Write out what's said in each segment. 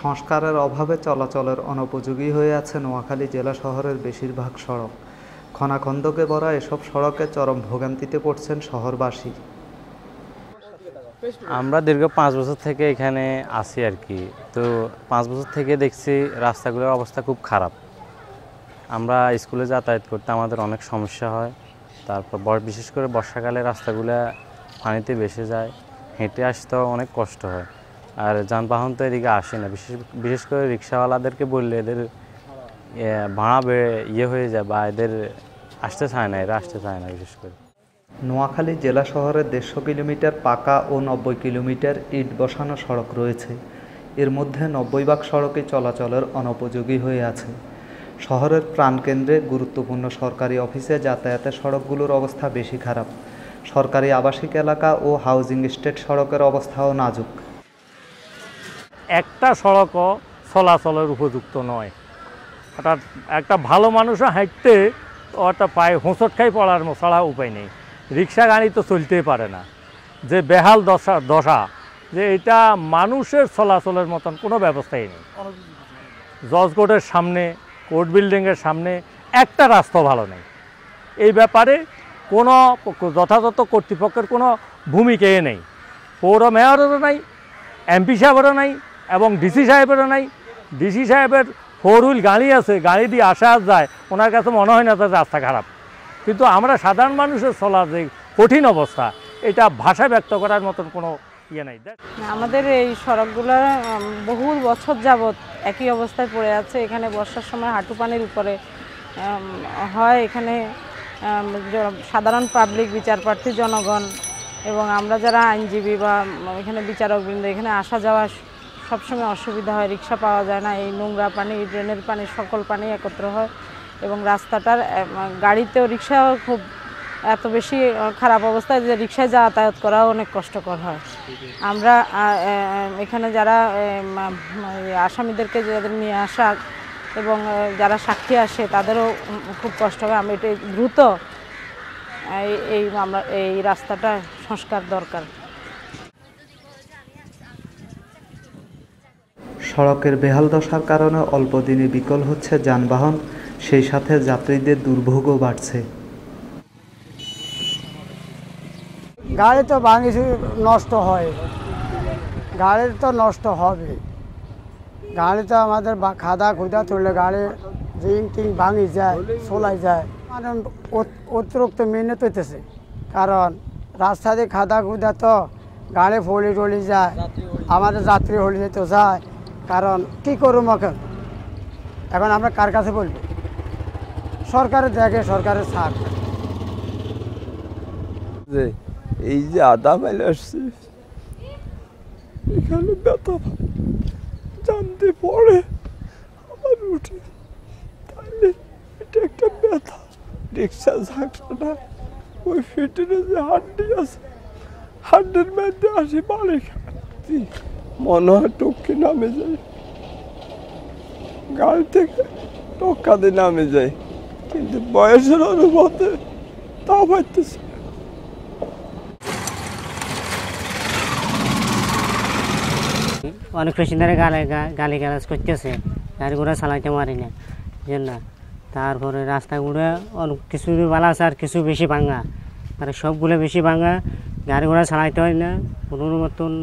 সংস্কারের অভাবে চলাচলের অনুপযোগী হয়ে আছে নোয়াখালী জেলা শহরের বেশিরভাগ সড়ক। খনাখন্দকে ভরা এসব সড়কে চরম ভোগান্তিতে পড়ছেন শহরবাসী। আমরা দীর্ঘ 5 বছর থেকে এখানে আছি আর কি। তো 5 বছর থেকে দেখছি রাস্তাগুলোর অবস্থা খুব খারাপ। আমরা স্কুলে যাতায়াত করতে আমাদের অনেক সমস্যা হয়। তারপর বিশেষ করে বর্ষাকালে রাস্তাগুলো পানিতে ভেসে যায়, হেঁটে আসতেও অনেক কষ্ট হয়। আর যানবাহন তো এদিকে আসে না, বিশেষ করে রিক্সাওয়ালাদেরকে বললে এদের ভাড়া হয়ে যায় বা এদের আসতে চায় না, এরা আসতে চায় না। বিশেষ করে নোয়াখালী জেলা শহরের 150 কিলোমিটার পাকা ও 90 কিলোমিটার ইট বসানো সড়ক রয়েছে। এর মধ্যে 90 ভাগ সড়কই চলাচলের অনুপযোগী হয়ে আছে। শহরের প্রাণকেন্দ্রে গুরুত্বপূর্ণ সরকারি অফিসে যাতায়াতের সড়কগুলোর অবস্থা বেশি খারাপ। সরকারি আবাসিক এলাকা ও হাউজিং এস্টেট সড়কের অবস্থাও নাজুক। একটা সড়কও চলাচলের উপযুক্ত নয়। অর্থাৎ একটা ভালো মানুষও হাঁটতে ওটা পায়ে হোঁচট খাই পড়ার ছাড়া উপায় নেই। রিক্সা গাড়ি তো চলতেই পারে না। যে বেহাল দশা যে এটা মানুষের চলাচলের মতন কোনো ব্যবস্থাই নেই। জজ কোর্টের সামনে, কোর্ট বিল্ডিংয়ের সামনে একটা রাস্তা ভালো নেই। এই ব্যাপারে কোনো যথাযথ কর্তৃপক্ষের কোনো ভূমিকাই নেই। পৌর মেয়রেরও নাই, এমপি সাহেবেরও নাই এবং ডিসি সাহেবেরও নাই। ডিসি সাহেবের 4 হুইল গাড়ি আছে, গাড়ি দিয়ে আসা যায়, ওনার কাছে মনে হয় না তার রাস্তা খারাপ। কিন্তু আমরা সাধারণ মানুষের চলার যে কঠিন অবস্থা, এটা ভাষা ব্যক্ত করার মতন কোনো ইয়ে নাই। আমাদের এই সড়কগুলো বহু বছর যাবৎ একই অবস্থায় পড়ে আছে। এখানে বর্ষার সময় হাঁটু পানির উপরে হয়। এখানে সাধারণ পাবলিক, বিচারপ্রার্থী জনগণ এবং আমরা যারা আইনজীবী বা এখানে বিচারকবৃন্দ, এখানে আসা যাওয়া সবসময় অসুবিধা হয়। রিক্সা পাওয়া যায় না। এই নোংরা পানি, ড্রেনের পানি, সকল পানি একত্র হয় এবং রাস্তাটার গাড়িতেও, রিক্সাও খুব এত বেশি খারাপ অবস্থায় যে রিক্সায় যাতায়াত করাও অনেক কষ্টকর হয়। আমরা এখানে যারা আসামিদেরকে যাদের নিয়ে আসা এবং যারা সাক্ষী আসে তাদেরও খুব কষ্ট হয়। আমরা এটা দ্রুত এই রাস্তাটা সংস্কার দরকার। সড়কের বেহাল দশার কারণে অল্প দিনে বিকল হচ্ছে যানবাহন, সেই সাথে যাত্রীদের দুর্ভোগও বাড়ছে। গাড়ি তো ভাঙিছি, নষ্ট হয়, গাড়ি তো নষ্ট হবে। গাড়ি তো আমাদের খাদা খুদা তুললে গাড়ি রিং টিং ভাঙি যায়, চলাই যায়। মানে অতিরিক্ত মেহনত হইতেছে, কারণ রাস্তা দিয়ে খাদা খুদা তো গাড়ি ফলি টলি যায়, আমাদের যাত্রী হলি তো যায়। কারণ কী করুম এখন আমরা কার কাছে বলবো? সরকারের দেখে, সরকারের ছাড়। এই যে আদা মেলে আসছে, এখানে ব্যথা জানতে পড়ে আমার উঠে, তাহলে এটা একটা ব্যথা। রিক্সা ঝাঁকছে না, ওই ফিটের যে হাড্ডি আছে, হাড্ডির মধ্যে আসি বাড়ি খাচ্ছি, মনে হয় টপকে নামে যায়, গাড়ি থেকে টক্কা দিয়ে নামে যায়, কিন্তু বয়সের অনুভূতি তাও পাইতেছে। অনেক পেশেন্টারে গালি গালাজ করতেছে, গাড়ি ঘোড়া চালাইতে পারি না জন্য। তারপরে রাস্তাগুলো অনেক কিছু ভালো আছে আর কিছু বেশি ভাঙা, আর সবগুলো বেশি ভাঙা, গাড়ি ঘোড়া চালাইতে হয় না। কোনো মতন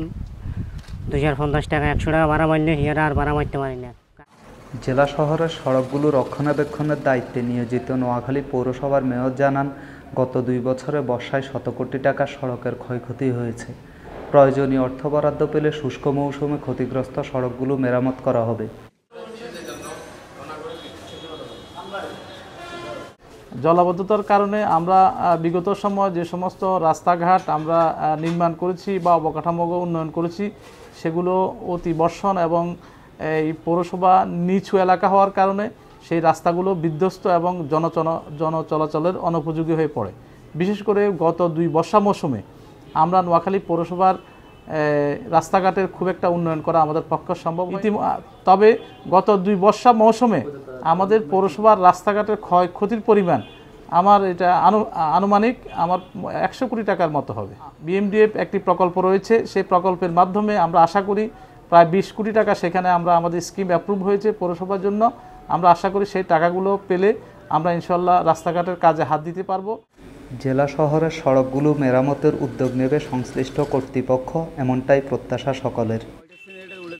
2050 টাকা 100 টাকা ভাড়া মারলে হিয়ারা আর ভাড়া মারতে পারি না। জেলা শহরের সড়কগুলো রক্ষণাবেক্ষণের দায়িত্বে নিয়োজিত নোয়াখালী পৌরসভার মেয়র জানান, গত 2 বছরে বর্ষায় শত কোটি টাকার সড়কের ক্ষয়ক্ষতি হয়েছে। প্রয়োজনীয় অর্থ বরাদ্দ পেলে শুষ্ক মৌসুমে ক্ষতিগ্রস্ত সড়কগুলো মেরামত করা হবে। জলাবদ্ধতার কারণে আমরা বিগত সময় যে সমস্ত রাস্তাঘাট আমরা নির্মাণ করেছি বা অবকাঠামোগত উন্নয়ন করেছি, সেগুলো অতি বর্ষণ এবং এই পৌরসভা নিচু এলাকা হওয়ার কারণে সেই রাস্তাগুলো বিধ্বস্ত এবং জনচলাচলের অনুপযোগী হয়ে পড়ে। বিশেষ করে গত 2 বর্ষা মৌসুমে আমরা নোয়াখালী পৌরসভার রাস্তাঘাটের খুব একটা উন্নয়ন করা আমাদের পক্ষে সম্ভব। তবে গত 2 বর্ষা মৌসুমে আমাদের পৌরসভার রাস্তাঘাটের ক্ষয়ক্ষতির পরিমাণ আমার এটা আনুমানিক আমার 100 কোটি টাকার মতো হবে। বিএমডিএফ একটি প্রকল্প রয়েছে, সেই প্রকল্পের মাধ্যমে আমরা আশা করি প্রায় 20 কোটি টাকা সেখানে আমরা আমাদের স্কিম অ্যাপ্রুভ হয়েছে পৌরসভার জন্য। আমরা আশা করি সেই টাকাগুলো পেলে আমরা ইনশাল্লাহ রাস্তাঘাটের কাজে হাত দিতে পারবো। জেলা শহরের সড়কগুলো মেরামতের উদ্যোগ নেবে সংশ্লিষ্ট কর্তৃপক্ষ, এমনটাই প্রত্যাশা সকলের।